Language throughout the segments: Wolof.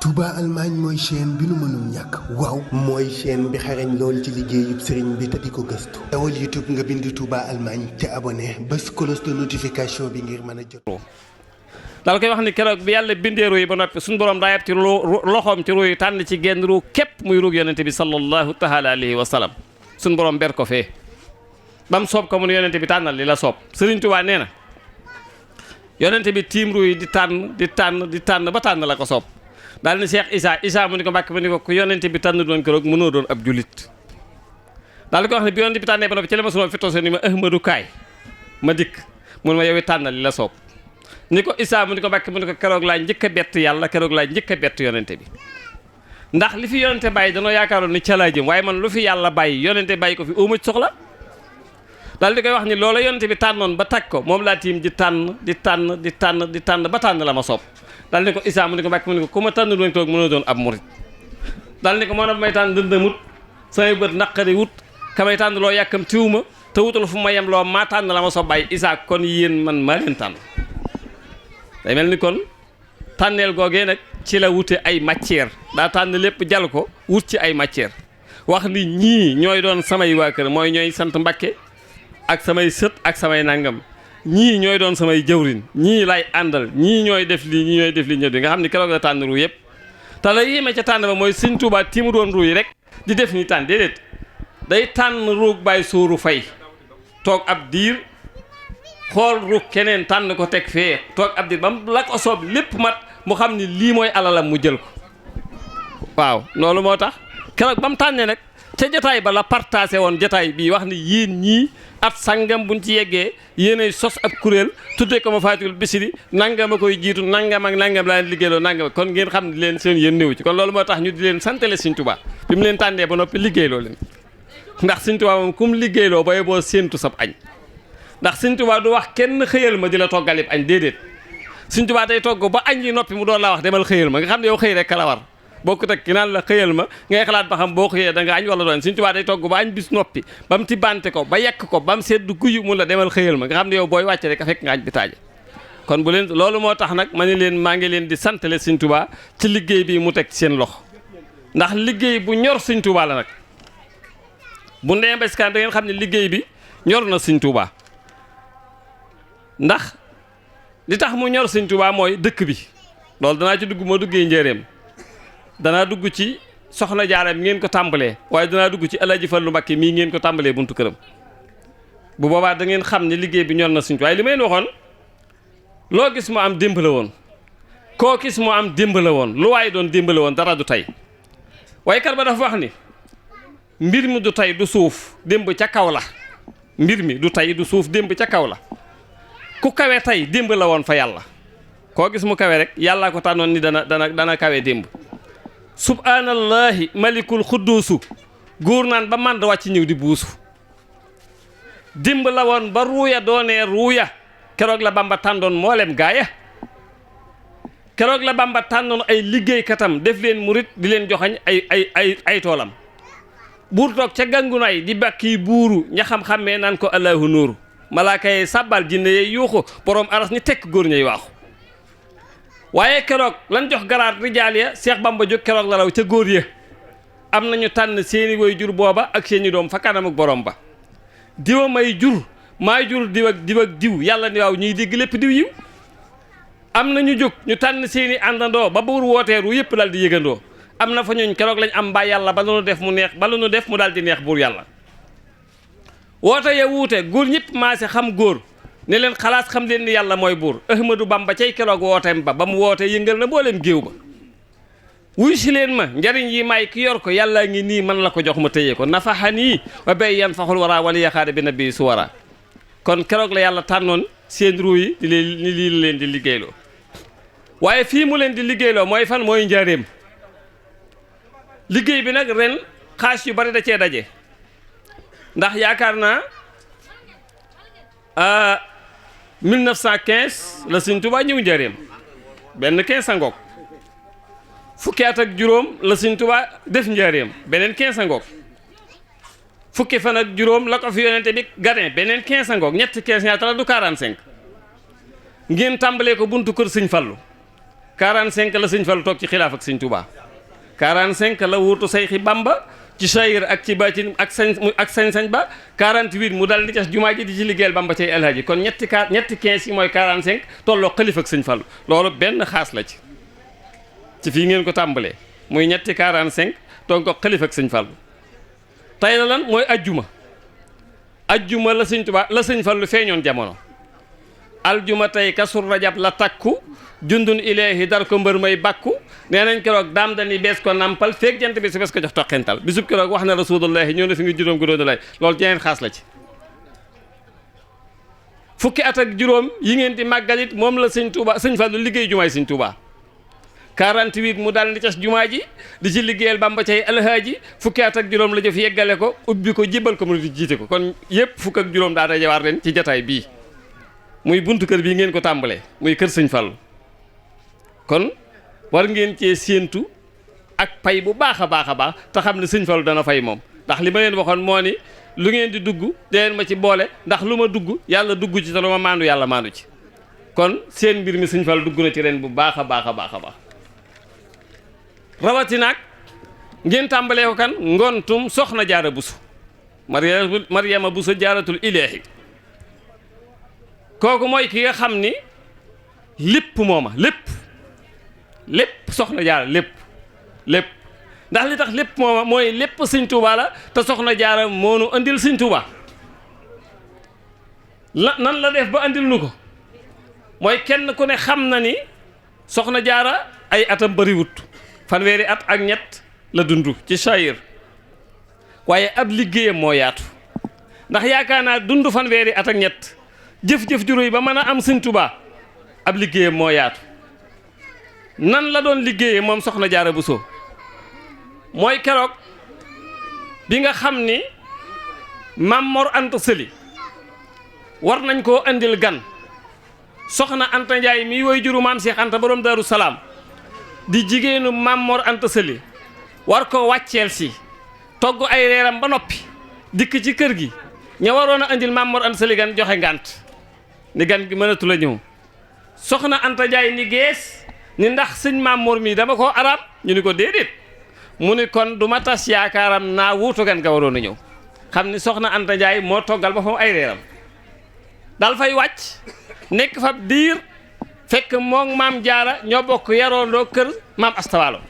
Touba Allemagne mooy chaîne bi nu mënul ñàkk waaw mooy chaîne bi xarañ lool ci liggéeyub sëriñ bi te di ko gëstu dawal YouTube nga bind Touba Allemagne te abonné bés cloche de notification bi ngir mën a jot. daal koy wax ni keroog bi yàlla bindee ruu yi ba noppi suñu borom daa yab ci loxoom ci ruu yi tànn ci genn ruu képp muy ruug yonente bi sallallahu taala alayhi wa sallam suñu borom ber ko fee ba mu soob ko mu ne yonente bi tànnal li la soob Sëriñ Tuubaa nee na yonente bi tiim ruu yi di tànn ba tànn la ko soob daal ni Cheikh Issa mu ni ko Mbàkke mu ni ko ku yonente bi tànn doon keroog mënoo doon ab julit daal di ko wax ne bi yonente bi tànnee ba noppi ci la ma sunoo fi toose ni ma Ahmadu kaay ma dikk mun ma yow tànnal li la soob ni ko Issa mu ni ko Mbàkke mu ni ko keroog laa njëkk a bett yàlla keroog laa njëkk a bett yonente bi ndax li fi yonente bàyyi danoo yaakaaroon ni ca laa jëm waaye man lu fi yàlla bàyyi yonente bàyyi ko fi uma soxla daal di koy wax ni loola yonente bi tànnoon ba tag ko moom laa tiim di tànn ba tànn la ma soob daal ni ko Issa mu ni ko Mbàkke mu ni ko ku ma tànn doon keroog mënoo doon ab murit daal ni ko moo na may tànn dëndëmut samay bët naqari wut kamay tànn loo yàkkam tiw ma te wutal fu ma yem loo maa tànn la ma soob bàyyi Issa kon yéen man maa leen tànn day mel ni kon tànneel googee nag ci la wute ay matière daa tànn lépp jal ko wut ci ay matière wax ni ñii ñooy doon samay waa kër mooy ñooy sant Mbàkke ak samay sët ak samay nangam ñii ñooy doon samay jëwrin ñii lay àndal ñii ñooy def lii ñii ñooy def lii ñëw di nga xam ni keroog la tànn ruu yëpp te la yéeme ca tànn ba mooy Sëñ Tuubaa ti mu doon ruu yi rek di def ni tànn déedéet day tànn ruug bàyyi sóoru fay toog ab diir xool ruug keneen tànn ko teg fee toog ab diir ba mu la ko soob lépp mat mu xam ni lii mooy alalam mu jël ko waaw loolu moo tax keroog ba mu tànnee nag ca jotaay ba la partagé woon jotaay bii wax ni yéen ñii at sangam buñ ci yeggee yéenay sos ab kuréel tuddee ko ma Faatihul Bichri nangam a koy jiitu nangam ak nangam laa leen liggéeyloo nangam kon ngeen xam ne leen seen yéen néew ci kon loolu moo tax ñu di leen santale Sëñ Tuubaa bi mu leen tànnee ba noppi liggéeyloo leen ndax Sëñ Tuubaa moom kum liggéeyloo ba boo séentu sab añ ndax Sëñ Tuubaa du wax kenn xëyal ma di la toggalib añ déedéet Sëñ Tuubaa day togg ba añ yi noppi mu doon laa wax demal xëyal ma nga xam ne yow xëy rek ka la war bokkut ak ki naan la xëyal ma ngay xalaat ba xam boo xëyee da nga añ wala doon Sëñ Tuubaa day togg ba añ bis noppi ba mu tibbante ko ba yekk ko ba mu sedd guyu mun la demal xëyal ma nga xam ne yow booy wàcce rek a fekk nga añ bi taaje kon bu leen loolu moo tax nag ma ni leen maa ngi leen di santale Sëñ Tuubaa ci liggéey bi mu teg seen loxo ndax liggéey bu ñor Sëñ Tuubaa la nag bu ndee mbéskaan da ngeen xam ne liggéey bi ñor na Sëñ Tuubaa ndax li tax mu ñor Sëñ Tuubaa mooy dëkk bi loolu danaa ci dugg moo duggee njéeréem danaa dugg ci soxna jaaram ngeen ko tàmbalee waaye danaa dugg ci Alaaji Fallu Mbàkke mii ngeen ko tàmbalee buntu këram bu boobaa da ngeen xam ne liggéey bi ñor na Sëñ Tuubaa waaye li may waxoon loo gis mu am démb la woon koo gis mu am démb la woon lu waaye doon démb la woon dara du tey waaye kar ba dafa wax ni mbir mi du tey du suuf démb ca kaw la mbir mi du tey du suuf démb ca kaw la ku kawe tey démb la woon fa yàlla koo gis mu kawe rek yàllaa ko tànnoon ni dana kawe démb subhaanallahi malikul xudduusu góor naan ba mànd wàcc ñëw di buusu démb la woon ba ruuya doonee ruuya keroog la Bamba tàndoon mboolem gaaya keroog la Bamba tàndoon ay liggéeykatam def leen murit di leen joxañ ay toolam buur toog ca gàngunaay di bàkki buuru ña xam-xammee naan ko allahu nuuru malaaka yi sàbbal jinne yey yuuxu borom aras ni tekk góor ñay waaxu waaye keroog lan jox garaat rijaal ya Seex Bamba jóg keroog la raw ca góor ya am nañu tànn seeni way jur booba ak seeni doom fa kanam ak borom ba diwa may jur maay jur diw ak diw yàlla ni waaw ñuy dégg lépp diw yiw am nañu jóg ñu tànn seeni àndandoo ba buur wooteeru yëpp daal di yëgandoo am na fa ñooñ keroog lañ am mbaa yàlla ba lu nu def mu neex ba lu nu def mu daal di neex buur yàlla woote ya wuute góor ñëpp maase xam góor ne leen xalaas xam leen ni yàlla mooy buur Ahmadu Bamba cay keroog wooteem ba mu wootee yëngal na booleem géew ba wuy si leen ma njariñ yi may ki yor ko yàllaa ngi nii man la ko jox ma téye ko nafaxanii wa bay yan faxul waraa wala yaxaade bi nabi su waraa kon keroog la yàlla tànnoon seen ruu yi di leen ni lii la leen di liggéeyloo waaye fii mu leen di liggéeyloo mooy fan mooy njaareem liggéey bi nag ren xaas yu bari da cee daje ndax yaakaar naa 1915 la Sëñ Tuubaa ñëw njaareem benn 15 a ngoog fukki at ak juróom la Sëñ Tuubaa def njaareem beneen 15 a ngoog fukki fan ak juróom la ko fi yonente bi gane beneen 15 a ngoog ñetti 15 ñaata la du 45 ngeen tàmbalee ko buntu kër Sëñ Fallu 45 la sëñ Fallu toog ci xilaaf ak sëñ Touba 45 la wuutu Seyxi Bamba ci sayir ak ci baatin ak sañ-sañ ba 48 mu dal di cas jumaa ji di ci liggéeyal Bamba cay alhaaji kon ñetti 15 yi mooy 45 tolloo xalifa ak sëñ Fallu loolu benn xaas la ci fii ngeen ko tàmbalee muy ñetti 45 toog ko xalifa ak sëñ Fallu tey la lan mooy ajjuma la sëñ Tuubaa la sëñ Fallu feeñoon jamono aljuma tey kasur rajab la takku jundun ileehi dar ko mbër may bàkku nee nañ keroog daam dani bees ko nampal feeg jant bi si bees ko jox toqental bisub keroog wax na rasulullahi ñëw na fi ngi juróom gu doon lay loolu jeneen xaas la ci fukki at ak juróom yi ngeen di màggalit moom la sëñ Tuubaa sëñ Fallu liggéey jumaay sëñ Tuubaa 48 mu daal di cas jumaa ji di ci liggéeyal Bamba cay alhaaji fukki at ak juróom la jëf yeggale ko ubbi ko jébal ko mu di jiite ko kon yëpp fukk ak juróom daa dajawaat leen ci jataay bii muy buntu kër bii ngeen ko tàmbalee muy kër sëñ Fallu kon war ngeen cee séentu ak pay bu baax a baax a baax te xam ne sëñ Fallu dana fay moom ndax li ma leen waxoon moo ni lu ngeen di dugg deen ma ci boole ndax lu ma dugg yàlla dugg ci te lu ma maandu yàlla maandu ci kon seen mbir mi sëñ Fallu dugg na ci ren bu baax a baax a baax a baax rawati nag ngeen tàmbalee ko kan ngontum soxna jaara busu Mariama busu jaaratul ilaahi kooku mooy ki nga xam ni lépp mooma lépp soxna jaara lépp ndax li tax lépp mooma mooy lépp sëñ Tuuba la te soxna jaara moonu andil sëñ Tuuba nan la def ba andil nu ko mooy kenn ku ne xam na ni soxna jaara ay atam bariwut fanweeri at ak ñett la dund ci sayir waaye ab liggéeyam moo yaatu ndax yaakaar naa dund fanweeri at ak ñett jëf-jëf juróoy ba mën a am sëñ Tuubaa ab liggéeyam moo yaatu nan la doon liggéeyee moom soxna Jaara Buso mooy keroog bi nga xam ni Maam Mor Anta Sëli war nañ koo andil gan soxna Anta Njaay mi woy juru Maam Seex Anta borom Daaru Salaam di jigéenu Maam Mor Anta Sëli war ko wàcceel si togg ay reeram ba noppi dikk ci kër gi ña waroon a andil Maam Mor Anta Sëli gan joxe ngànt ni gan gi mënatu la ñëw soxna Anta Njaay ni gees ni ndax sëñ Maam Mor mii dama koo arab ñu ni ko déedéet mu ni kon du ma tas yaakaaram naa wuutu gan nga waroon a ñëw xam ni soxna Anta Njaay moo toggal ba fa ay reeram dal fay wàcc nekk fa diir fekk moom Maam Jaara ñoo bokk yaroondoo kër Maam Asta Waalo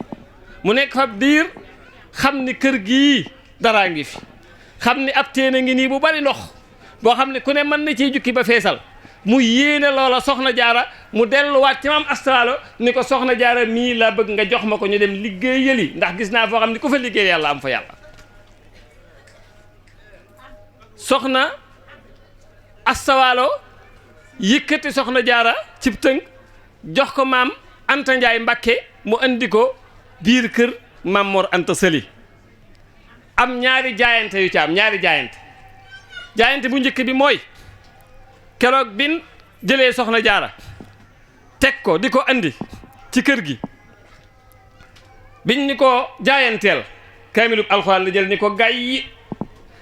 mu nekk fa diir xam ni kër gii daraa ngi fi xam ni ab téene ngi nii bu bari ndox boo xam ne ku ne mën na ciy jukki ba feesal mu yéene loola soxna jaara mu delluwaat ci Maam Asta Waalo ni ko soxna jaara mii laa bëgg nga jox ma ko ñu dem liggéeyali ndax gis naa foo xam ne ku fa liggéey yàlla am fa yàlla soxna Asta Waalo yëkkati soxna jaara cib tënk jox ko Maam Anta Njaay Mbakke mu andi ko biir kër Maam Mor Anta Sëli am ñaari jaayante yu ci am ñaari jaayante bu njëkk bi mooy keroog bin jëlee soxna jaara teg ko di ko andi ci kër gi biñ ni ko jaayanteel kaamilub alxuraan la jël ni ko gàyyi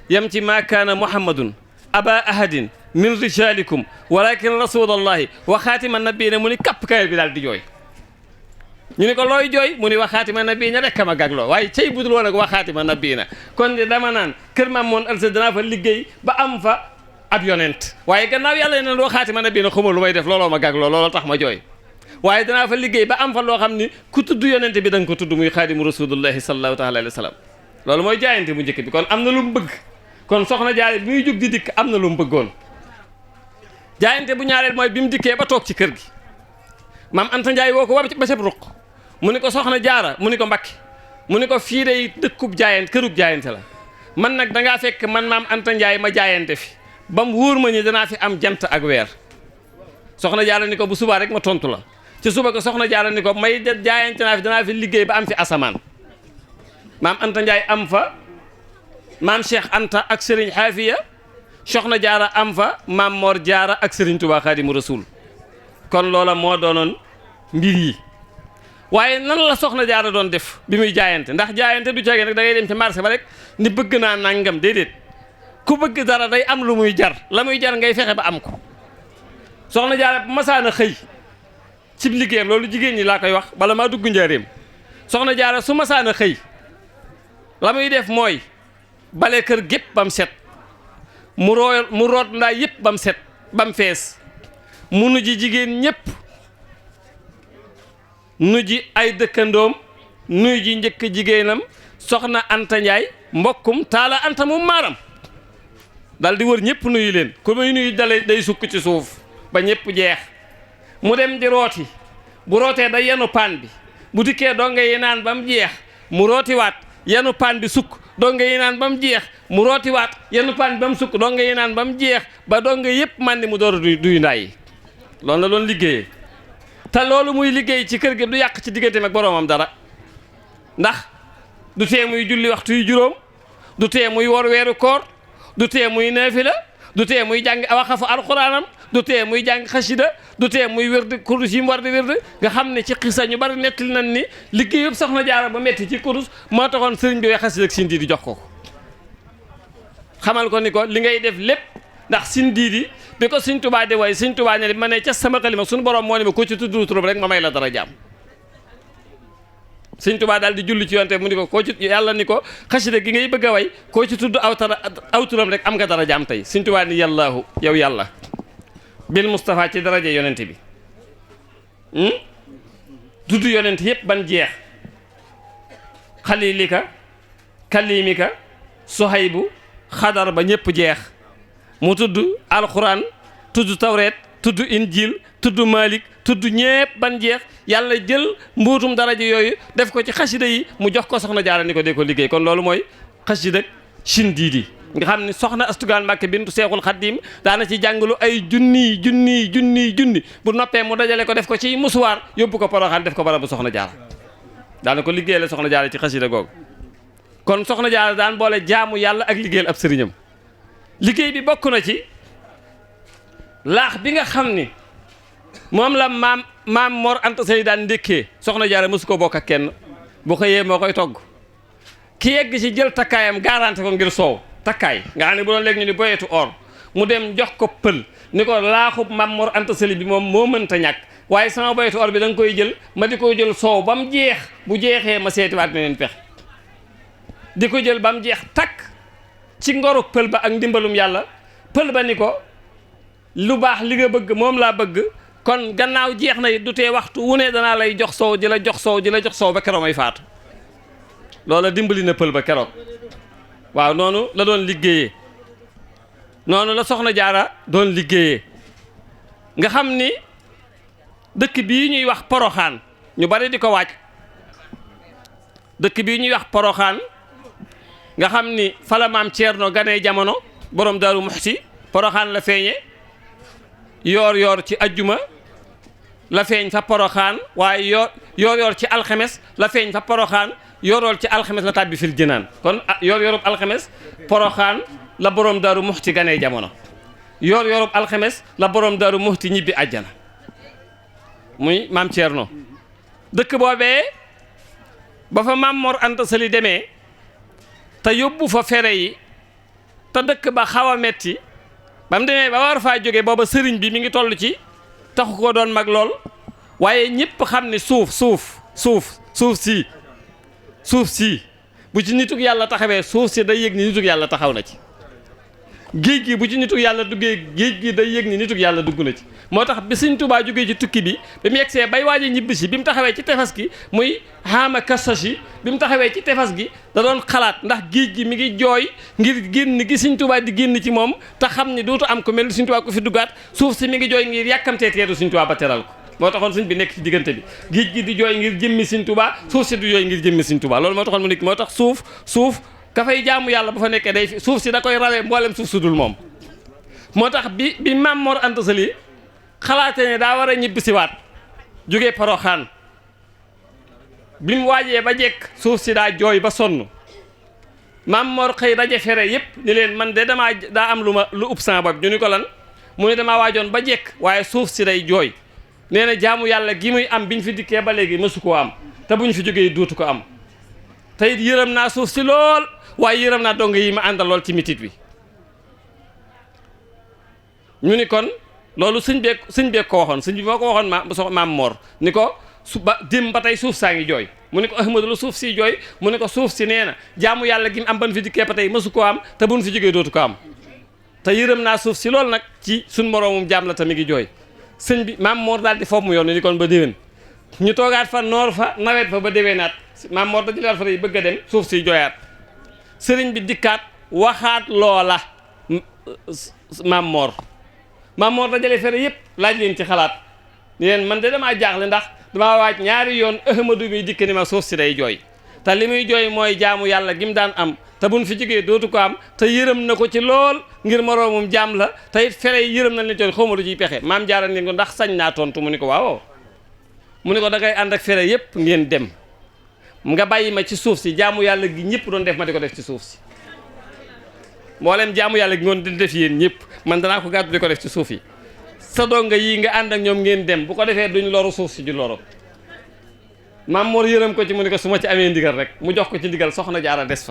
yam ci maa kaana muhammadun aba ahadin min rijalikum walakin rasulallahi wa xaatima nabiina mu ni kapp kaamil bi daal di jooy ñu ni ko looy jooy mu ni wa xaatima nabiina rek ma gagloo waaye cey budul woon ak wa xaatima nabiina kon de dama naan kër Maam Mor Anta danaa fa liggéey ba am fa ab yonent waaye gannaaw yàlla yeneen wa xaatima nabiina xamul lu may def looloo ma gagloo looloo tax ma jooy waaye danaa fa liggéey ba am fa loo xam ni ku tudd yonent bi da nga ko tudd muy xaadimu rasulullahi sallallahu taala alayhi wa sallam loolu mooy jaayante bu njëkk bi kon am na lu mu bëgg kon soxna jaare bi muy jug di dikk am na lu mu bëggoon jaayante bu ñaareel mooy bi mu dikkee ba toog ci kër gi Maam Anta Njaay woo ko ba ca ruq mu ni ko soxna jaara mu ni ko Mbakke mu ni ko fii day dëkkub jaayante kërub jaayante la man nag dangaa fekk man Maam Anta Njaay ma jaayante fi ba mu wóor ma ni danaa fi am jant ak weer soxna jaara ni ko bu subaa rek ma tontu la ci suba ko soxna jaara ni ko may jaayante naa fi danaa fi liggéey ba am fi asamaan Maam Anta Njaay am fa Maam Cheikh Anta ak Serigne Xaafiya soxna jaara am fa Maam Mor Jaara ak Serigne Touba Xaadimu Rasuul kon loola moo doonoon mbir yi waaye nan la soxna jaara doon def bi muy jaayante ndax jaayante du ceegee nag da ngay dem ci marché ba rek ni bëgg naa nangam déedéet ku bëgg dara day am lu muy jar la muy jar ngay fexe ba am ko soxna jaara bu masaana xëy ci liggéeyam loolu jigéen ñi laa koy wax bala maa dugg njaareem soxna jaara su masaan a xëy la muy def mooy bale kër gépp bam set mu root ndaa yëpp bam set bam fees mu nuji jigéen ñëpp nuji ay dëkkandoom nuy ji njëkk jigéenam soxna Anta Njaay mbokkum taala anta mu maaram dal di wër ñëpp nuyu leen ku muy nuyu day sukk ci suuf ba ñëpp jeex mu dem di rooti bu rootee day yenu paan bi bu dikkee doo nga yi naan ba mu jeex mu rootiwaat yenu paan bi sukk doo nga yi naan ba mu jeex mu rootiwaat yenu paan bi ba mu sukk doo nga yi naan ba mu jeex ba doo nga yëpp man ni mu door a duy ndaa yi loolu la doon liggéeyee te loolu muy liggéey ci kër gi du yàq ci digganteem ak boroomam dara ndax du tee muy julli waxtu yu juróom du tee muy wor weeru koor du tee muy naafila du tee muy jàng waxafu alxuraanam du tee muy jàng xasida du tee muy wérd kurus yi mu war di wérd nga xam ne ci xisa ñu bari nettali nañ ni liggéey yëpp soxna jaara ba metti ci kurus moo taxoon sëriñ bi way xasida ak sindi di jox ko xamal ko ni ko li ngay def lépp ndax sindi di bi ko Sëriñ Tuubaa di way Sëriñ Tuubaa ne ma ne ca sama xalima suñu borom moo ne ma ko ci tudd turam rek ma may la dara jaam Sëriñ Tuubaa daal di julli ci yonte mu ni ko koo ci yàlla ni ko xasida gi ngay bëgg a way koo ci tudd aw turam rek am nga dara jaam tey Sëriñ Tuubaa ni yàllaahu yow yàlla bil Moustapha ci daraje yonent bi tudd yonent yëpp ban jeex xalilika kalimika sohaybu xadar ba ñëpp jeex mu tudd alxuraan tudd tawreet tudd injil tudd malik tudd ñépp ban jeex yàlla jël mbuutum daraja yooyu def ko ci xasida yi mu jox ko soxna jaara ni ko dee ko liggéey kon loolu mooy xasida Sindiidi nga xam ne soxna astugaan Mbàkke bintu seexul xaddim daana ci jàngalu ay junni bu noppee mu dajale ko def ko ci musuwaar yóbbu ko Poroxaan def ko barabu soxna jaara daana ko liggéeyal soxna jaara ci xasida googu kon soxna jaara daan boole jaamu yàlla ak liggéeyal ab sëriñam liggéey bi bokk na ci laax bi nga xam ni moom la maam Mor Anta Sali daan ndékkee soxna jaara mësu ko bokk ak kenn bu xëyee moo koy togg ki yegg ci jël takkaayam garanti ko ngir soow takkaay nga xam ne bu doon léegi ñu ni boyetu or mu dem jox ko pël ni ko laaxub maam Mor Anta Sali bi moom moo mënta ñàkk waaye sama boyetu or bi da nga koy jël ma di koy jël soow ba mu jeex bu jeexee ma seetiwaat meneen pex di ko jël ba mu jeex takk ci ngoru pël ba ak ndimbalum yàlla pël ba ni ko lu baax li nga bëgg moom laa bëgg kon gannaaw jeex na it du tee waxtu wu ne danaa lay jox soow di la jox soow di la jox soow ba keroog may faatu loola dimbali na pël ba keroog waaw noonu la doon liggéeyee noonu la soxna jaara doon liggéeyee nga xam ni dëkk bii ñuy wax Poroxaan ñu bari di ko waaj dëkk bii ñuy wax Poroxaan nga xam ni fala maam Ceerno ganee jamono borom Daaru Muxti Poroxaan la feeñe yoor ci ajjuma la feeñ fa Poroxaan waaye yoor ci alxames la feeñ fa Poroxaan yoor ci alxames la tàbbi fil jinaan kon yoorub alxames Poroxaan la borom Daaru Muxti ganee jamono yoorub alxames la borom Daaru Muxti ñibbi àjjana muy maam Ceerno dëkk boobee ba fa maam Mor Anta Sali demee te yóbbu fa fere yi te dëkk ba xaw a metti ba mu demee ba war faa jóge booba sëriñ bi mi ngi toll ci taxu ko doon mag lool waaye ñëpp xam ne suuf si bu ci nitug yàlla taxawee suuf si day yëg ni nitug yàlla taxaw na ci géej gi bu ci nitug yàlla duggee géej gi day yëg ni nitug yàlla dugg na ci moo tax bi Sëriñ Tuubaa jógee ci tukki bi mu yegsee bay waaj a ñibbi si bi mu taxawee ci tefes gi muy xaama kasashi bi mu taxawee ci tefes gi da doon xalaat ndax géej gi mi ngi jooy ngir génn gi Sëriñ Tuubaa di génn ci moom te xam ni dootu am ko mel ni Sëriñ Tuubaa ko fi duggaat suuf si mi ngi jooy ngir yàkkamtee teeru Sëriñ Tuubaa ba teral ko moo taxoon sëñ bi nekk ci diggante bi géej gi di jooy ngir jëmmi Sëriñ Tuubaa suuf si du jooy ngir jëmmi Sëriñ Tuubaa loolu moo taxoon mu nekk moo tax suuf ka fay jaamu yàlla bu fa nekkee day suuf si da koy rawee mboolem suuf su dul moom moo tax bi maam Mor Anta Sali xalaate ne daa war a ñibbisiwaat jóge Poroxaan bi mu waajee ba jekk suuf si daa jooy ba sonn maam Mor xëy daje fere yëpp ni leen man de daa am lu ub sama bopp ñu ni ko lan mu ne damaa waajoon ba jekk waaye suuf si day jooy nee na jaamu yàlla gi muy am biñ fi dikkee ba léegi mësu koo am te buñ fi jógee duutu ko am te it yërëm naa suuf si lool waaye yërëm naa dong yi ma àndal lool ci mitit wi ñu ni kon loolu sëñ bee ko waxoon sëñ bi moo ko waxoon maam Mor ni ko ba dim ba tey suuf saa ngi jooy mu ne ko Ahmadu la suuf si jooy mu ne ko suuf si nee na jaamu yàlla gi mu am ban fi dikkee ba tey mësu ko am te buñ fi jógee dootu ko am te yërëm naa suuf si loolu nag ci suñ moroomum jaam la te mi ngi jooy sëñ bi maam Mor daal di foofu mu yoon ni kon ba déwén ñu toogaat fa noor fa nawet fa ba déwénaat maam Mor da jëlaat fa yi bëgg a dem suuf si jooyaat sëriñ bi dikkaat waxaat loola maam Mor dajale fere yëpp laaj leen ci xalaat ni leen man de damaa jaaxle ndax damaa waaj ñaari yoon Ahmadu mi dikk ni ma suuf si day jooy te li muy jooy mooy jaamu yàlla gi mu daan am te buñ fi jógee dootu ko am te yërëm na ko ci lool ngir moroomum jaam la te it fere yi yërëm na leen toon xawma lu ciy pexe maam Jaara ni ko ndax sañ naa tontu mu ni ko waaw mu ni ko da ngay ànd ak fere yëpp ngeen dem nga bàyyi ma ci suuf si jaamu yàlla gi ñëpp doon def ma di ko def ci suuf si mboolem jaamu yàlla gi ngoon di def yéen ñëpp man danaa ko gàddu di ko def ci suuf yi sa donga yii nga ànd ak ñoom ngeen dem bu ko defee duñ loru suuf si ju loru maam Mor yërëm ko ci mu ni ko su ma ci amee ndigal rek mu jox ko ci ndigal soxna Jaara des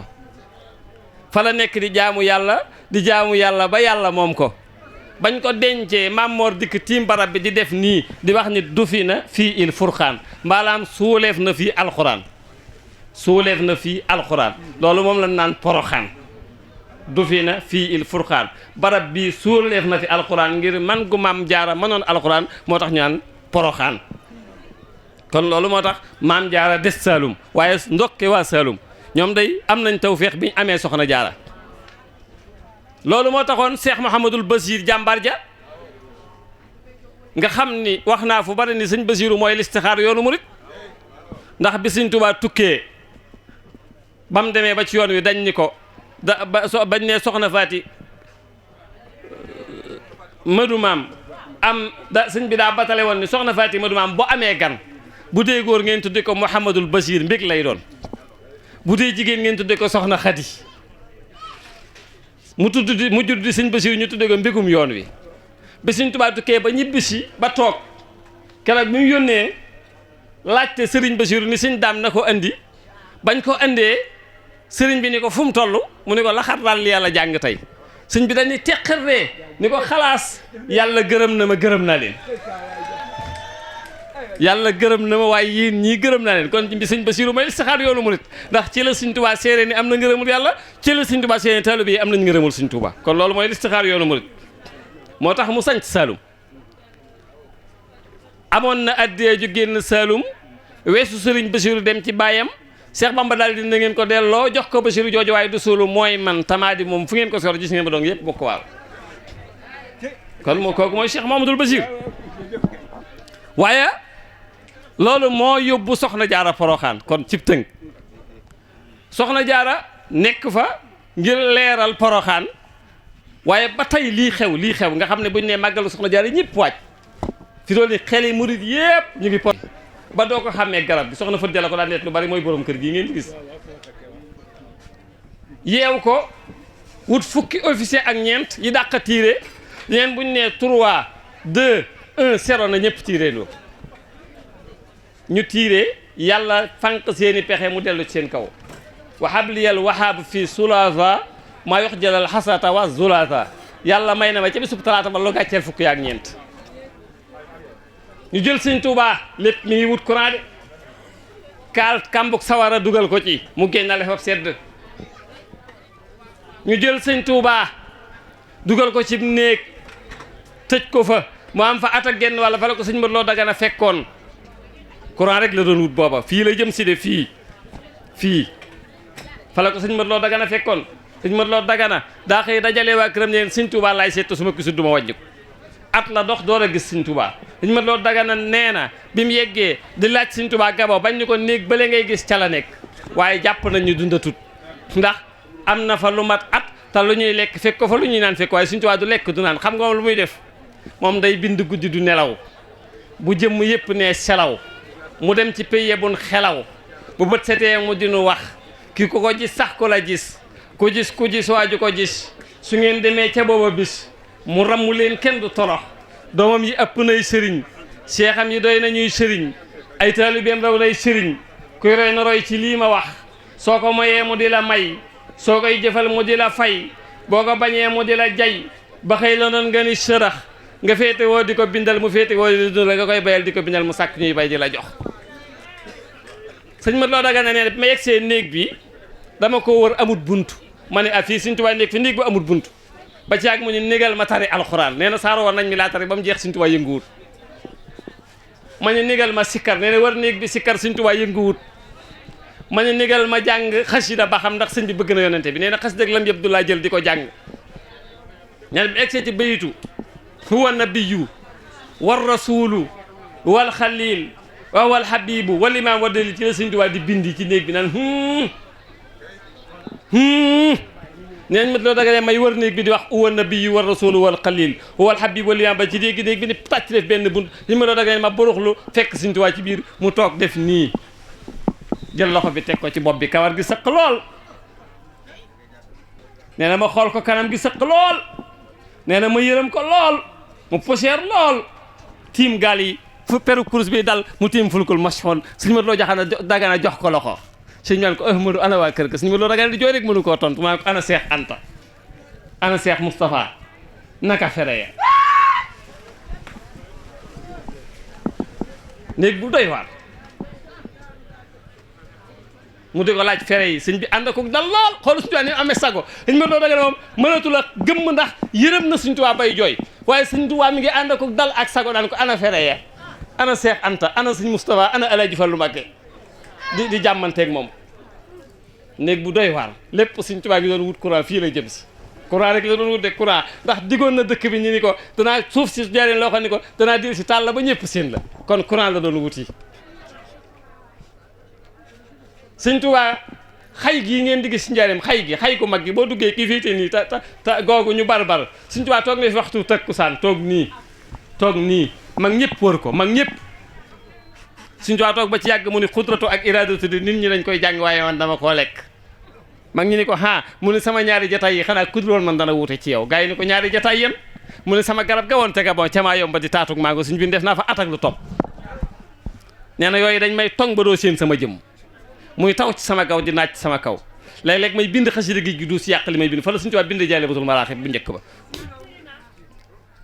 fa la nekk di jaamu yàlla ba yàlla moom ko bañ ko dencee maam Mor dikk tiim barab bi di def nii di wax ni du fi na fii il furxaan mbaalaam suuleef na fii alxuraan loolu moom la naan poroxaan du fi na fii il furxaan barab bii suuleef na fi alxuraan ngir man gu maam Jaara mënoon alxuraan moo tax ñu naan poroxaan kon loolu moo tax maam Jaara des Saalum waaye ndokke waa Saalum ñoom day am nañ tawféex bi ñu amee soxna Jaara loolu moo taxoon Cheikh Mouhamadul Basir jàmbaar ja nga xam ni wax naa fu bari ni sëñ Basiru mooy listixaar yoonu murit ndax bi sëñ Tuubaa tukkee ba mu demee ba ci yoon wi dañ ni ko bañ ne soxna Faati Madu Maam sëñ bi daa batale woon ni soxna Faati Madu Maam bu amee gan bu dee góor ngeen tudde ko Mouhamadul Basir mbég lay doon bu dee jigéen ngeen tudde ko soxna Xadi mu judd di sëñ Basiru ñu tudde ko mbégum yoon wi bi sëñ Tuubaa tukkee ba ñibbisi ba toog keroog bi mu yónnee laajte sëriñ Basiru ni sëñ daam na ko andi bañ ko andee sëriñ bi ni ko fu mu toll mu ni ko laxat daal li yàlla jàng tey sëñ bi dañ ni teqarree ni ko xalaas yàlla gërëm na ma gërëm naa leen yàlla gërëm na ma waaye yéen ñii gërëm naa leen kon bi sëñ Basiru may saxaar yoonu murit ndax ci la sëñ Tuubaa séeré ni am na ngërëmul yàlla ci la sëñ Tuubaa séeré ni taalibe yi am nañ ngërëmul sëñ Tuubaa kon loolu mooy listixaar yoonu murit moo tax mu sanc Saalum amoon na addee ju génn Saalum weesu sëriñ Basiru dem ci baayam Cheikh Bamba daal di na ngeen ko delloo jox ko Basiru jooju waaye du suulu mooy man tamaadi moom fu ngeen ko sor gis ngeen ba doon yëpp bokk waaw kon moo kooku mooy Cheikh Mamadul Basir waaye loolu moo yóbbu soxna Jaara Poroxaan kon cib tënk soxna Jaara nekk fa ngir leeral Poroxaan waaye ba tey lii xew nga xam ne buñ ne màggalu soxna Jaara ñëpp waaj fi doon ni xeli murit yëpp ñu ngi pot ba doo ko xàmmee garab bi soxna Fat Jalla ko daan net lu bari mooy borom kër gii ngeen di gis yeew ko wut fukki officier ak ñeent yi dàq tiire leen buñ ne 3 2 1 0 na ñëpp tiire loo ñu tiire yàlla fànq seeni pexe mu dellu ci seen kaw wahabliyal wahab fii sulasa maa yox jalal xasata wa zulasa yàlla may na ma ca bisub talaata ba lu gàcceel fukki ak ñeent ñu jël sëñ Tuubaa lépp mi ngi wut courant de kaal kambuk sawara dugal ko ci mu génnale foofu sedd ñu jël sëñ Tuubaa dugal ko ci néeg tëj ko fa mu am fa at ak genn walla fa la ko sëñ Modou Lo Dagana fekkoon courant rek la doon wut booba fii la jëm si de fii fa la ko sëñ Modou Lo Dagana fekkoon sëñ Modou Lo Dagana daa xëy dajale waa këram leen sëñ Tuubaa laay seet su ma gisul du ma wàññi ko at la dox door a gis sëñ Tuubaa sëñ Modou Lo Dagana nee na bi mu yeggee di laaj sëñ Tuubaa Gaboo bañ ni ko néeg bële ngay gis ca la nekk waaye jàpp nañ ñu dundatut ndax am na fa lu mat at te lu ñuy lekk fekk ko fa lu ñuy naan fekk waaye sëñ Tuubaa du lekk du naan xam nga moom lu muy def moom day bind guddi du nelaw bu jëmm yëpp ne selaw mu dem ci paye bun xelaw bu bët setee mu dinu wax ki ko gis sax ko la gis ku gis waaju ko gis su ngeen demee ca booba bis mu rammu leen kenn du torox doomam yi ëpp nay sëriñ seexam yi doy nañuy sëriñ ay taalibeem raw nay sëriñ kuy roy na roy ci lii ma wax soo ko moyee mu di la may soo koy jëfal mu di la fay boo ko bañee mu di la jay ba xëy la noon nga ni sërax nga féete woo di ko bindal mu féete woo di dund la nga koy bayal di ko bindal mu sàkk ñuy bay di la jox. sëñ Mat Lo Dagana nee na bi ma yegsee néeg bi dama ko wër amut buntu ma ne fii Sëñ Tuubaa néeg fi néeg bu amut buntu ba ci ak mu ñu négal ma tari alxuraan nee na saaro woon nañ mi laa tari ba mu jeex Sëñ Tuubaa yënguwut ma ne négal ma sikkar nee na wër néeg bi sikkar Sëñ Tuubaa yënguwut ma ne négal ma jàng xasida ba xam ndax sëñ bi bëgg na yonente bi nee na xasida ak lam yëpp du laa jël di ko jàng ñaar bi egsee ci bayitu huwa nabiyu war rasulu wal xalil wa wal habibu wal imam wa dalil ci la Sëñ Tuubaa di bindi ci néeg bi naan neen Mat Lo Dagana may wër néeg bi di wax huwa nabiyu war rasulu wal xalil wal habibu wal imam ba ci dégg néeg bi ni tàcc def benn bunt Sëñ Mat Lo Dagana ma buruxlu fekk Sëñ Tuubaa ci biir mu toog def nii jël loxo bi teg ko ci bopp bi kawar gi sëq lool nee na ma xool ko kanam gi sëq lool nee na ma yërëm ko lool mu poseer lool tiim gaal yi fu peru kurus bi dal mu tiim fulkul mashxoon Sëñ Mat Lo Dagana jox ko loxo sëñ man ko Ahmadu ana waa kër ga Sëñ Mat Lo Dagana di jooy rek mënu koo tontu maa ko ana Seex Anta ana Seex Moustapha naka fere ya néeg bu doy waar mu di ko laaj fere yi sëñ bi ànd ko dal lool xoolu Sëñ Tuubaa ni amee sago Sëñ Mat Lo Dagana moom mënatu la gëmm ndax yërëm na Sëñ Tuubaa bay jooy waaye Sëñ Tuubaa mi ngi ànd ko dal ak sago daan ko ana fere ya ana Seex Anta ana Sëñ Moustapha ana Alaaji Fallu Mbàkke di jàmmanteeg moom néeg bu doy waar lépp Sëñ Tuubaa gi doon wut courant fii la jëm si courant rek la doon wut de courant ndax diggoon na dëkk bi ñu ni ko danaa suuf si jareen loo xam ni ko danaa dir si tàll ba ñëpp seen la kon courant la doon wuti Sëñ Tuubaa xay gii ngeen di gis si njaareem xay ko mag gi boo duggee kii féete nii ta googu ñu bar Sëñ Tuubaa toog na fi waxtu takkusaan toog nii mag ñëpp wër ko mag ñëpp Sëñ Tuubaa toog ba ci yàgg mu ni xudratu ak iradatu di nit ñi dañ koy jàng waaye man dama koo lekk mag ñi ni ko mu ni sama ñaari jataay yi xanaa kudroon man dana wuute ci yow gars yi ni ko ñaari jataay yéen mu ni sama garab ga woon te Gabon ca maa yomba di taatug mango suñ bi def naa fa atak lu topp nee na yooyu dañ may tong ba doo seen sama jëm muy taw ci sama kaw di naaj ci sama kaw léeg-léeg may bind xasida géej gi duus yàq li may bind fa la Sëñ Tuubaa bind jaale batul maraaxib bu njëkk ba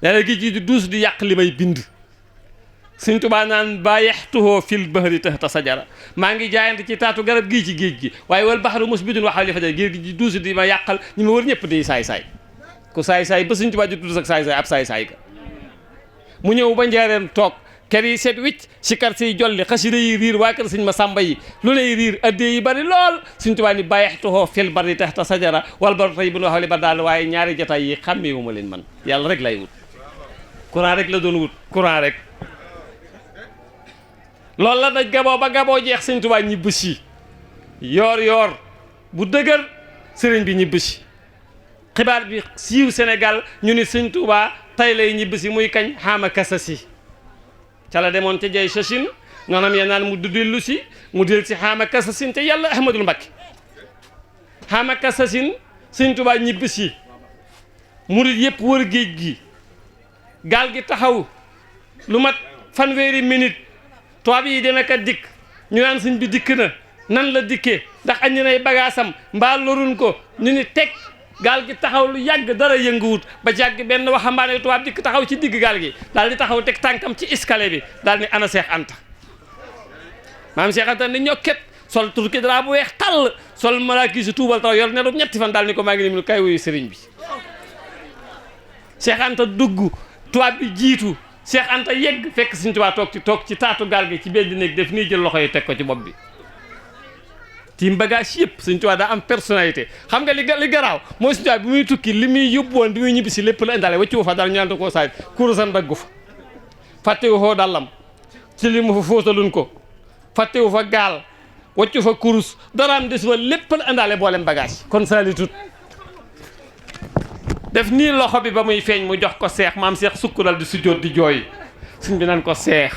léeg-léeg géej gi di duus di yàq li may bind Sëñ Tuubaa naan bàyextuhoo fil bahri tahta sajara maa ngi jaayante ci taatu garab gii ci géej gi waaye wal baxaru musbidun waxaw li fajar géej gi di duus di ma yàqal ñi ma wër ñëpp di saay-saay ku saay-saay ba Sëñ Tuubaa di tudd ak saay-saay ab saay-saay ga mu ñëw ba njaareem toog ker yi seet wicc sikar siy jolli xasida yi riir waa kër Sëñ Masamba yi lu lay riir addee yi bari lool Sëñ Tuubaa ni bàyextuhoo fil bahri tahta sajara wal baru tayyibun waxaw li ba daal waaye ñaari jotaay yi xàmmeewu ma leen man yàlla rek lay wut courant rek la doon wut courant rek loolu la daj Gaboo ba Gaboo jeex Sëñ Tuubaa ñibbisi yoor bu dëgër sëriñ bi ñibbisi xibaar bi siiw Sénégal ñu ni Sëñ Tuubaa tey lay ñibbisi muy kañ xaama kasasi ca la demoon ca jay sachin noonam yee naan mu dellu si mu del si xaama kasasin te yàlla Ahmadul Mbakke xaama kasasin Sëñ Tuubaa ñibbisi murit yëpp wër géej gi gaal gi taxaw lu mat fanweeri minute tubaab yi dina ka dikk ñu naan sëñ bi dikk na nan la dikkee ndax aññi nay bagaasam mbaa lorun ko ñu ni teg gaal gi taxaw lu yàgg dara yënguwut ba jàgg benn waxambaane tubaab dikk taxaw ci digg gaal gi daal di taxaw teg tànkam ci escalier bi daal ni ana Seex Anta maam Seex Anta ni ñokket sol turki dara bu weex tàll sol malaaki si tuubal taw yor ne du ñetti fan daal ni ko maa ngi ni mu kay wuyu sëriñ bi Seex Anta dugg tubaab bi jiitu Seex Anta yegg fekk Sëñ Tuubaa toog ci taatu gaal gi ci benn néeg def nii jël loxo yi teg ko ci bopp bi tiim bagage yëpp Sëñ Tuubaa daa am personnalité xam nga li garaaw mooy Sëñ Tuubaa bi muy tukki li muy yóbbu woon bi muy ñibbi si lépp la indaale waccu fa dara ñu naan koo saaj kurusan daggu fa fàttewu foo dallam ci li mu fa fóotalun ko fàttewu fa gaal waccu fa kurus daraam des fa lépp la indaale boolem bagage kon saali tut def nii loxo bi ba muy feeñ mu jox ko seex maam seex sukk dal di sujjóot di jooy suñ bi naan ko seex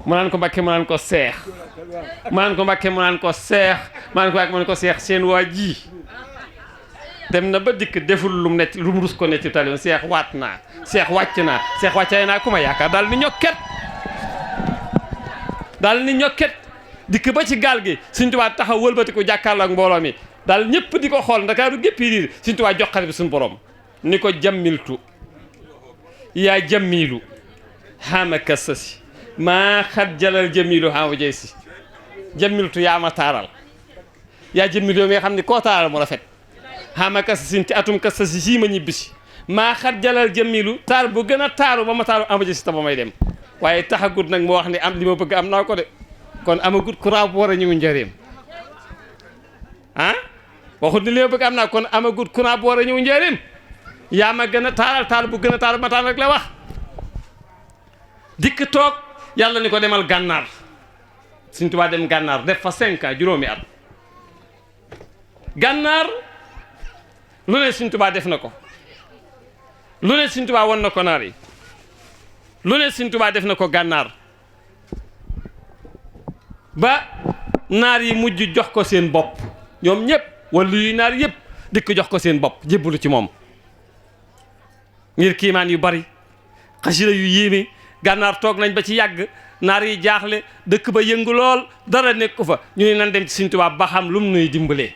mu naan ko Mbàkke mu naan ko seex mu naan ko Mbàkke mu naan ko seex mu naan ko Mbàkke mu naan ko seex seen waa ji dem na ba dikk deful lu mu rus ko netti tali seex waat naa seex wàcc naa seex wàccaay naa ku ma yaakaar daal ni ñokket dikk ba ci gaal gi Sëñ Tuubaa taxaw wëlbati ko jàkkaarloo ak mbooloo mi daal ñëpp di ko xool ndakaaru gépp yi riir Sëñ Tuubaa jox xarit bi suñu borom ni ko jammiltu yaa jamilu xaama kassasi maa xat jalal jamilu xaama jay si jamiltu yaa ma taaral yaa jamilu yow mi nga xam ne koo taaral mu rafet xaama kassasin ci atum kassasi sii ma ñibbisi maa xat jalal jamilu taar bu gën a taaru ba ma taaru ama jay si ta ba may dem waaye taxagut nag moo wax ne am li ma bëgg am naa ko de kon amagut courant bu war a ñëw njëriñ ah waxut ni li ma bëgg am naa kon amagut courant bu war a ñëw njëriñ yaa ma gën a taaral taal bu gën a taaru ma taal rek la wax dikk toog yàlla ni ko demal gànnaar Sëñ Tuubaa dem gànnaar def fa 5 ans juróomi at gànnaar lu ne Sëñ Tuubaa def na ko lu ne Sëñ Tuubaa won na ko naar yi lu ne Sëñ Tuubaa def na ko gànnaar ba naar yi mujj jox ko seen bopp ñoom ñëpp wala yu naar yëpp dikk jox ko seen bopp jébbalu ci moom ngir kiimaan yu bari xasida yu yéeme gànnaar toog nañ ba ci yàgg naar yi jaaxle dëkk ba yëngu lool dara nekku fa ñu ne nan dem ci Sëñ Tuubaa ba xam lu mu nuy dimbalee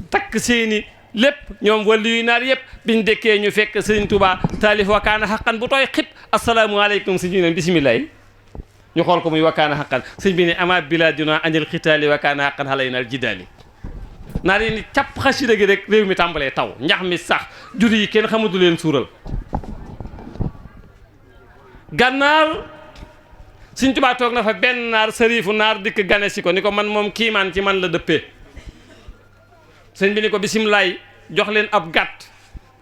takk seeni lépp ñoom wala yu naar yëpp biñ dëkkee ñu fekk Sëñ Tuubaa taalif wakaana xaqan bu tooy xib asalaamualeykum si ñu ne bisimilah ñu xool ko muy wakaana xaqan sëñ bi ne ama biladuna anil xitaali wakaana xaqan xalay al jidaali naar yi ni càpp xasida gi rek réew mi tàmbalee taw ñax mi sax jur yi kenn xamatu leen suural gànnaar Sëñ Tuubaa toog na fa benn naar sëriifu naar dikk gane si ko ni ko man moom kiimaan ci man la dëppee sëñ bi ni ko bisimilaay jox leen ab gàtt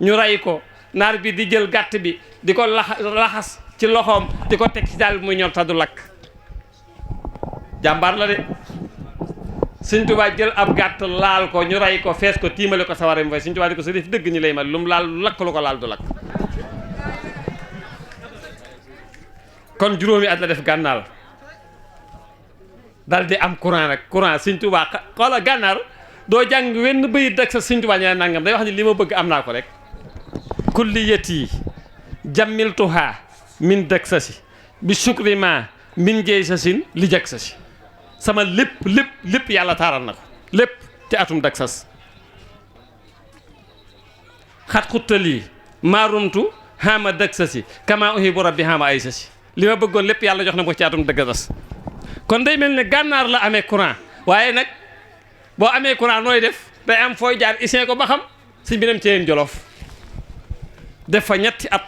ñu rey ko naar bi di jël gàtt bi di ko laxas ci loxoom di ko teg ci daal bi muy ñor ta du lakk jàmbaar la de Sëñ Tuubaa jël ab gàtt laal ko ñu rey ko fees ko tiimale ko sawara mu fay Sëñ Tuubaa di ko sëriif dëgg ñi lay mal lu mu laal lakk lu ko laal du lakk kon juróomi at la def gànnaar dal di am courant rek courant Sëñ Tuubaa xoola gànnaar doo jàng wenn bëyit dak sa Sëñ Tuubaa ñaa nangam day wax ni li ma bëgg am naa ko rek kulliyati jammiltuha min dak sa si bi sukri ma min jeey sa sin li jak sa si sama lépp yàlla taaral na ko lépp ci atum dak sas xat xuttali maarumtu xaama dak sa si kama uhibu rabbi xaama ay sa si li ma bëggoon lépp yàlla jox na ko ci atum dëgg sas kon day mel ne gànnaar la amee courant waaye nag boo amee courant nooy def day am fooy jaar isin ko ba xam Sëñ bi dem ci yeen Jolof def fa ñetti at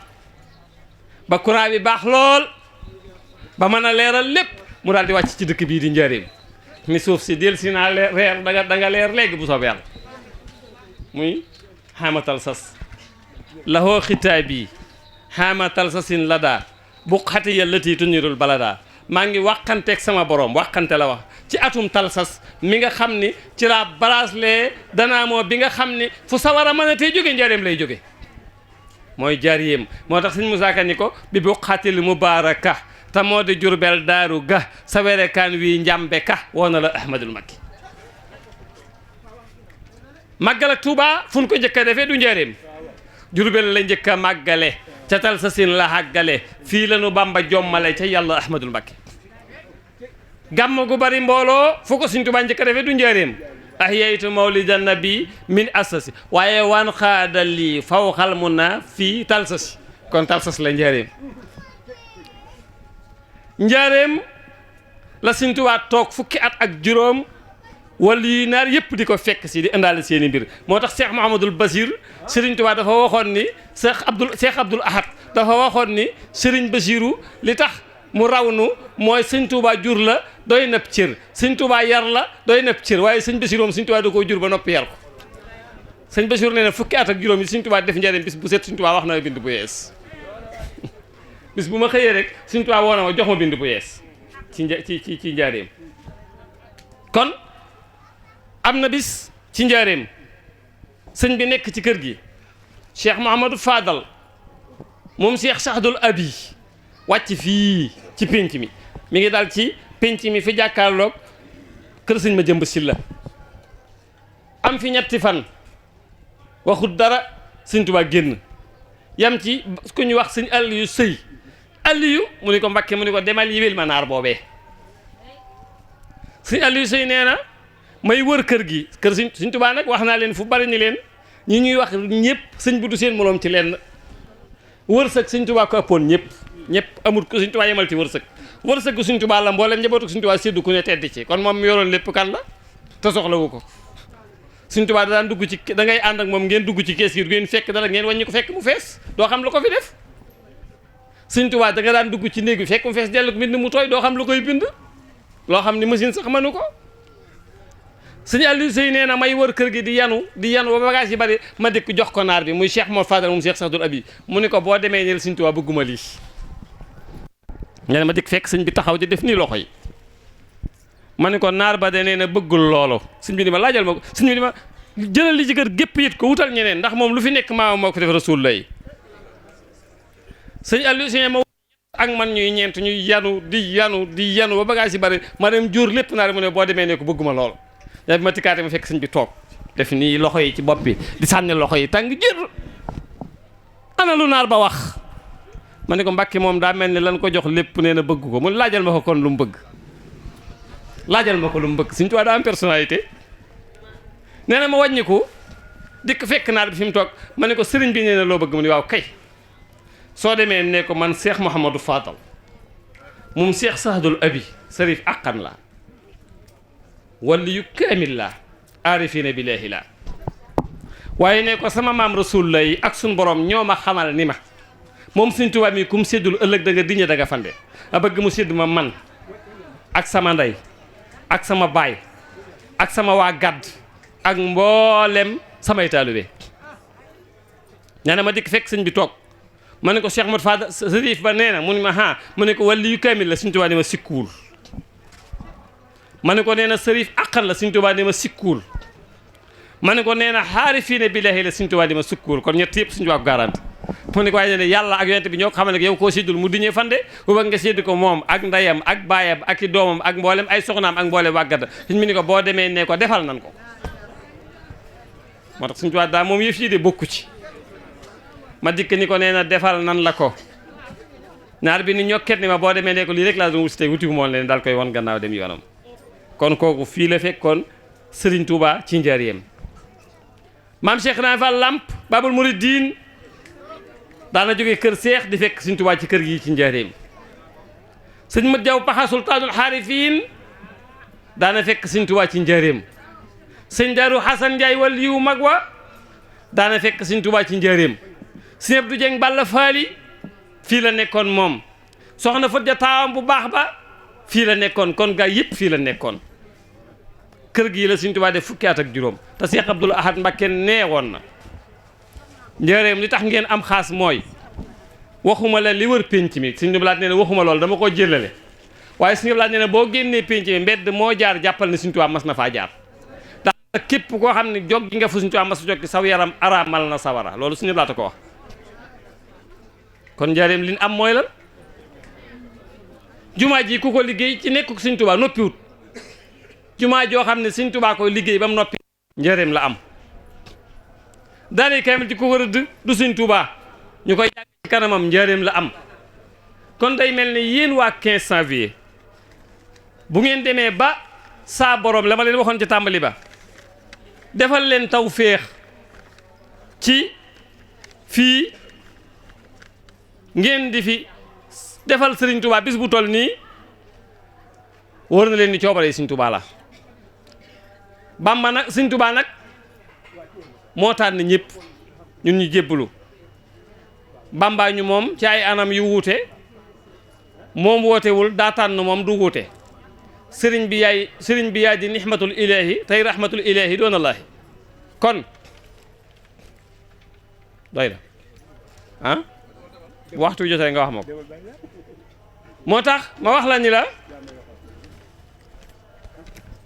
ba courant bi baax lool ba mën a leeral lépp mu daal di wàcc ci dëkk bii di Njaaréem ni suuf si del si naa leer da nga leer léegi bu soobee yàlla muy xaamatal sas lahoo xitaabi xaamatal sasin la daa bu xati yallati tunirul balada maa ngi waxanteeg sama borom waxante la wax ci atum talsas mi nga xam ni ci la balaaslee danaa moo bi nga xam ni fu sawar a mën a tey jóge Njaaréem lay jóge mooy Njaaréem moo tax Sëñ Musaa Ka ni ko bi bu xatil mubaaraka te moo di Jurbel daaru ga sa werekaan wi njàmbe ka woo na la Ahmadul Makki màggal ak Tuubaa fu ñu ko njëkk a defee du Njaaréem Jurbel la njëkk a màggale ca talsasin la àggale fii la nu Bàmba jommale ca yàlla Ahmadul Makki gàmm gu bari mbooloo fu ko Sëñ Tuubaa njëkk a defee du Njaaréem ahyaytu mawlidan nabi min asasi waaye wan xaadal lii faw xal mun na fii talsasi kon talsas la Njaaréem la Sëñ Tuubaa toog fukki at ak juróom wala yi naar yëpp di ko fekk si di indaale seeni mbir moo tax Cheikh Mouhamadul Basir Serigne Touba dafa waxoon ni Cheikh Abdoul Ahad dafa waxoon ni Serigne Basiru li tax mu raw nu mooy Sëñ Touba jur la doy nëb cër Sëñ Touba yar la doy nëb cër waaye Sëñ Basiru moom Sëñ Touba da koo jur ba noppi yar ko Sëñ Basiru nee na fukki at ak juróom yi Sëñ Touba def Njaaréem bis bu set Sëñ Touba wax na bind bu yees bis bu ma xëyee rek Sëñ Touba woo na ma jox ma bind bu yees ci Njaaréem kon am na bis ci Njaaréem sëñ bi nekk ci kër gi Cheikh Mouhamadou Fadal moom Cheikh Sahdul Abi wàcc fii ci pénc mi ngi dal ci pénc mi fi jàkkaarloog kër sëñ ma jëmb si la am fi ñetti fan waxut dara Sëñ Tuubaa génn yam ci ku ñu wax sëñ Aliyu Sëy Aliyu mu ni ko Mbakke mu ni ko demal yiwil ma naar boobee sëñ Aliyu Sëy nee na may wër kër gi kër Sëñ Tuubaa nag wax naa leen fu bari ni leen ñi ñuy wax ñëpp sëñ bu du seen moroom ci lenn wërsëg Sëñ Tuubaa ko ëppoon ñëpp amul ko Sëñ Tuubaa yemal ci wërsëg Sëñ Tuubaa la mboolem njabootu Sëñ Tuubaa séddu ku ne tedd ci kon moom mi yoroon lépp kan la te soxlawu ko Sëñ Tuubaa da daan dugg ci da ngay ànd ak moom ngeen dugg ci kees gi ngeen fekk dara ngeen wàññi ko fekk mu fees doo xam lu ko fi def Sëñ Tuubaa da nga daan dugg ci néeg bi fekk mu fees dellu ko bind mu tooy doo xam lu koy bind loo xam ni machine sax mënu ko Sëñ Aliou Sey nee na may wër kër gi di yanu ba bagage yi bari ma dikk jox ko naar bi muy Cheikh Mor Fadal moom Cheikh Sahdul Abi mu ne ko boo demee neel Sëñ Tuubaa bëgguma lii nee na ma dikk fekk sëñ bi taxaw di def nii loxo yi ma ne ko naar ba de nee na bëggul loolu sëñ bi di ma laajal ma ko sëñ bi di ma jëlal li ci kër gépp it ko wutal ñeneen ndax moom lu fi nekk maama moo ko def rasul lay sëñ Aliou Sey ma ak man ñuy ñeent ñuy yanu ba bagage yi bari ma dem jur lépp naar mu ne boo demee ne ko bëgguma loolu yaa bi ma tikkaate ma fekk sëñ bi toog def nii loxo yi ci bopp bi di sànni loxo yi tàng jër ana lu naar ba wax ma ne ko Mbàkke moom daa mel ni lan ko jox lépp nee na bëgg ko mu laajal ma ko kon lu mu bëgg laajal ma ko lu mu bëgg Sëñ Tuubaa daa am personnalité nee na ma wàññiku dikk fekk naar bi fi mu toog ma ne ko sëriñ bi nee na loo bëgg mu ne waaw kay soo demee ne ko man Cheikh Mouhamadou Fadal moom Cheikh Sahdul Abi Sarif aqan la wali yu kaamil la aarifina billahi la waaye ne ko sama maam rasulullah yi ak suñ borom ñoo ma xamal ni ma moom Sëñ Tuubaa mi kum séddul ëllëg da nga diñe da nga fande a bëgg mu sédd ma man ak sama ndey ak sama baay ak sama waa gàdd ak mboolem samay taalibe nee na ma dikk fekk sëñ bi toog ma ne ko Cheikh Modou Fadal Sarif ba nee na mu ne ma mu ne ko wali yu kaamil la Sëñ Tuubaa ni ma sikkuwul ma ne ko nee na Sarif aqan la Sëñ Tuubaa ni ma sikkuwul ma ne ko nee na xaarifiina billaahi la Sëñ Tuubaa ni ma sikkuwul kon ñett yëpp Sëñ Tuubaa ko garanti mu ne ko waaye ne yàlla ak yonent bi ñoo ko xamal ne yow koo séddul mu diñee fande bu bëgg nga sédd ko moom ak ndeyam ak baayam ak i doomam ak mboolem ay soxnaam ak mboolem wàggata suñ mu ni ko boo demee ne ko defal nan ko moo tax Sëñ Tuubaa daa moom yëf yi de bokku ci ma dikk ni ko nee na defal nan la ko naar bi ni ñokket ni ma boo demee ne ko lii rek laa doon wuti tey wuti moom leen daal koy won gannaaw dem yoonam kon kooku fii la fekkoon Serigne Touba ci njaareem maam Cheikh Ibrahima Fall Lamp Babul Mouridine daana jóge kër Seex di fekk Sëñ Tuubaa ci kër gi ci njaareem sëñ Mat Jaw Paxa Sultaanul Xaarifiin daana fekk Sëñ Tuubaa ci njaareem sëñ Daaru Xasan Njaay wal yiw mag wa daana fekk Sëñ Tuubaa ci njaareem sëñ Abdu Jeng Balla Faali fii la nekkoon moom soxna Fodja taawam bu baax ba fii la nekkoon kon gaa yëpp fii la nekkoon kër gii la Sëñ Tuubaa def fukki at ak juróom te Seex Abdul Ahad Mbakke nee woon na njëreem li tax ngeen am xaas mooy waxuma la li wër pénc mi Sëñ Abdul Ahad nee na waxuma loolu dama koo jëlale waaye Sëñ Abdul Ahad nee na boo génnee pénc mi mbedd moo jaar jàppal ne Sëñ Tuubaa mas na faa jaar ndax képp koo xam ne jog gi nga fu Sëñ Tuubaa mas a jog saw yaram araamal na sawara loolu Sëñ Abdul Ahad ko wax kon njëreem li am mooy lan jumaa ji ku ko liggéey ci nekk Sëñ Tuubaa noppiwut jumaa joo xam ne Sëñ Tuubaa koy liggéey ba mu noppi njëreem la am daanaka kaamil ci ku ko rëdd du Sëñ Tuubaa ñu koy jàng ci kanamam njëreem la am kon day mel ni yéen waa 15 janvier bu ngeen demee ba saa borom la ma leen waxoon ci tàmbali ba defal leen taw féex ci fii ngeen di fi defal Sëriñ Tuubaa bis bu toll nii wóor na leen ni coobare Sëñ Tuubaa la Bàmba nag Sëñ Tuubaa nag moo tànn ñëpp ñun ñu jébbalu Bàmba ñu moom ci ay anam yu wuute moom wootewul daa tànn moom du wuute sëriñ bi yaay di nixmatul ilaahi tey rahmatul ilaahi doonallaahi kon doy na ah waxtu bi jotee nga wax ma ko moo tax ma wax la ni la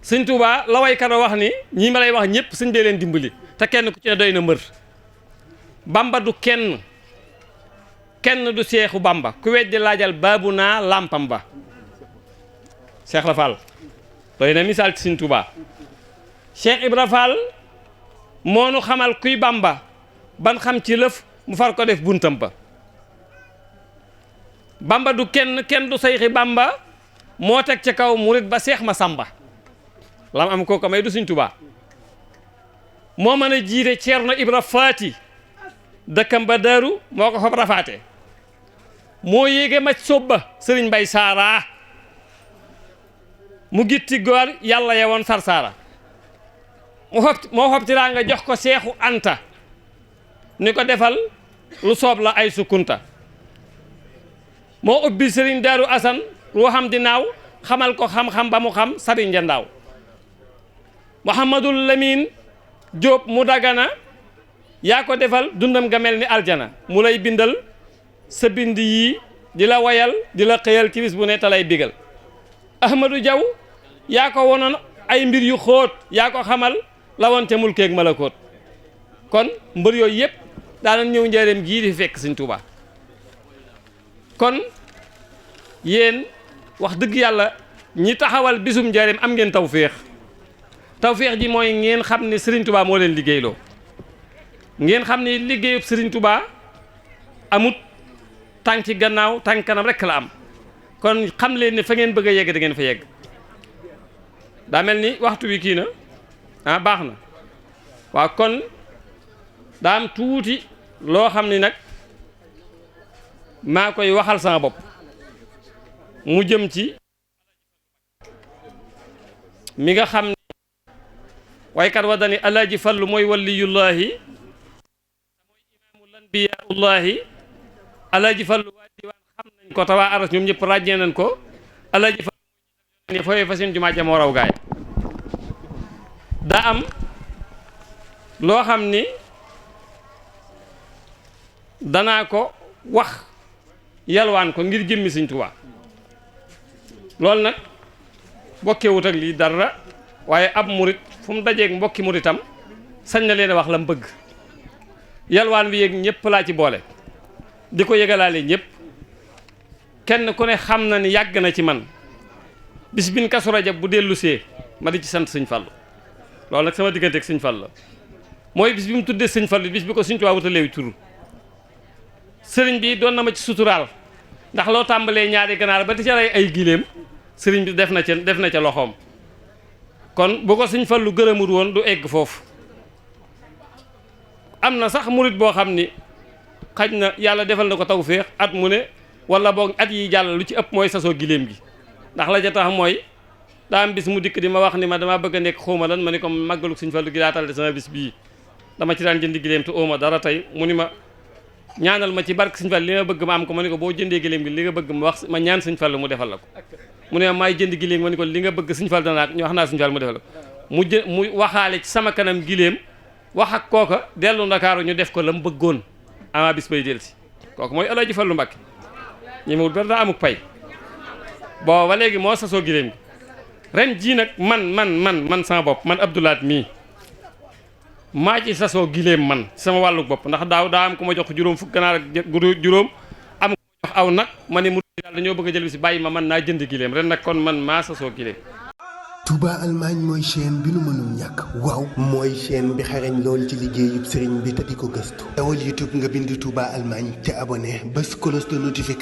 Sëñ Tuubaa la waykat wax ni ñii ma lay wax ñëpp sëñ bee leen dimbali te kenn ku ci ne doy na mbër Bamba du kenn du seexu Bamba ku weddi laajal baabu naa làmpam ba Cheikh la Fall doy na misaal ci Sëñ Tuubaa Cheikh Ibra Fall moo nu xamal kuy Bamba ban xam ci lëf mu far ko def buntam ba Bamba du kenn du sayxi Bamba moo teg ca kaw murit ba Seex Masamba lam am kooku may du Sëñ Tuubaa moo mën a jiite Ceerno Ibra Faati dëkkam ba Daaru moo ko fab rafaate moo yéege ma sobba sëriñ Mbay Saara mu gitti góor yàlla yewoon Sarsaara moo xob tiraanga jox ko Seexu Anta ni ko defal lu soob la ay sukunta moo ubbi sëriñ Daaru Asan ruuxam di naaw xamal ko xam-xam ba mu xam sëriñ Njandaaw Muhammadul Lamin Jóob mu dagana yaa ko defal dundam ga mel ni aljana mu lay bindal sa bind yii di la wayal di la xëyal ci bis bu ne te lay bigal Ahmadou Jaw yaa ko wonoon ay mbir yu xóot yaa ko xamal la woon te mulkeeg malakoot kon mbër yooyu yëpp daana ñëw njaareem gii di fekk Sëñ Tuubaa kon yéen wax dëgg yàlla ñi taxawal bisum njaareem am ngeen tawféex ji mooy ngeen xam ne Sëriñ Tuubaa moo leen liggéeyloo ngeen xam ne liggéeyub Sëriñ Tuubaa amut tànki gannaaw tànk kanam rekk la am kon xam leen ne fa ngeen bëgg a yegg da ngeen fa yegg daa mel ni waxtu wi kii na baax na waaw kon daa am tuuti loo xam ni nag maa koy waxal sama bopp mu jëm ci mi nga xam ne waykat wa dani alaaji fallu mooy waliyullahi mooy imaamul anbiyaullahi alaaji fallu waa diwaan xam nañ ko te waa aras ñoom ñëpp ràññee nañ ko alaaji fallu mooy fooyee fa seen jumaa jamoo raw gaay daa am loo xam ni danaa ko wax yalwaan ko ngir jëmmi Sëñ Tuubaa loolu nag bokkewut ak lii dara waaye ab murit fu mu dajeeg mbokki muritam sañ na leen a wax la mu bëgg yalwaan wi yéeg ñëpp laa ci boole di ko yëgalaale ñëpp kenn ku ne xam na ni yàgg na ci man bis bin Kazu Rajab bu dellu see ma di ci sant Sëñ Fallu loolu nag sama diggante ak Sëñ Fallu la mooy bis bi mu tuddee Sëñ Fallu bis bi ko Sëñ Tuubaa wutalee tur sëriñ bi doon na ma ci suturaal ndax loo tàmbalee ñaari ganaar ba di ca rey ay giléem sëriñ bi def na ca loxoom kon bu ko Sëñ Fallu gërëmul woon du egg foofu am na sax murit boo xam ni xaj na yàlla defal na ko tawféex at mu ne wala boog at yi jàll lu ci ëpp mooy sasoo giléem gi ndax la ca tax mooy daa am bis mu dikk di ma wax ni ma damaa bëgg a nekk xawma lan ma ni ko màggalu Sëñ Fallu gi daatal de sama bis bii dama ci daan jëndi giléem te ooma dara tey mu ni ma ñaanal ma ci barke Sëñ Fallu li nga bëgg ma am ko ma ni ko boo jëndee giléem gi li nga bëgg ma wax ma ñaan Sëñ Fallu mu defal la ko mu ne maay jënd giléem ma ni ko li nga bëgg Sëñ Fallu danaa ñu wax naa Sëñ Fallu mu defal la ko mu waxaale ci sama kanam giléem wax ak kooka dellu Ndakaaru ñu def ko la mu bëggoon ama bis bay del si kooku mooy Alaaji Fallu Mbàkke ñi mawut ber daa amuk pay booba léegi moo sasoo giléem gi ren jii nag man sama bopp man Abdoulaat mii maa ci sasoo giléem man sama wàllu bopp ndax daaw daa am ku ma jox juróom fukk ganaar ak juróom am ku ma jox aw nag ma ne mu daal dañoo bëgg a jël bi si bàyyi ma man naa jënd giléem ren nag kon man maa sasoo giléem. Touba Allemagne mooy chaîne bi nu mënul ñàkk waaw mooy chaîne bi xarañ lool ci liggéeyub sëriñ bi te di ko gëstu dawal YouTube nga bind Touba Allemagne te abonné bés cloche de notification